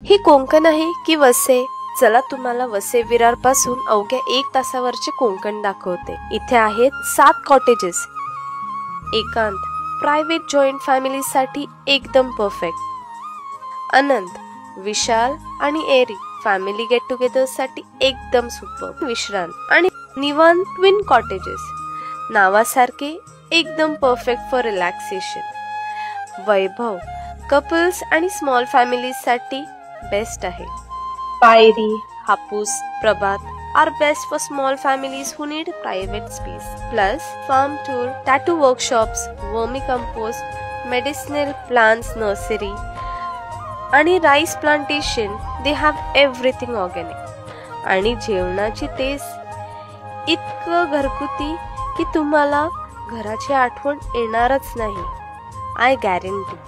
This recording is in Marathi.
ही कोकण आहे की वसे? चला तुम्हाला वसे विरार पासून अवघ्या 1 तासावरचे कोकण दाखवते। इथे आहेत 7 कॉटेजेस, एकांत, प्रायव्हेट जॉईंट फॅमिली साठी एकदम परफेक्ट। अनंत, विशाल आणि एरी फॅमिली गेट टुगेदर साठी एकदम सुपर। विश्रांत आणि निवांत ट्विन कॉटेजेस नावासारखे एकदम perfect for relaxation. Vaibhav, couples आणि स्मॉल फॅमिलीज साठी बेस्ट आहे। पायरी, हापूस, प्रभात are best for small families who need private space. Plus, farm tour, tattoo workshops, vermicompost, medicinal plants nursery आणि rice plantation, they have everything organic. आणि जेवणाची टेस्ट इतकं घरगुती की तुम्हाला घराची आठवण येणारच नाही, I guarantee.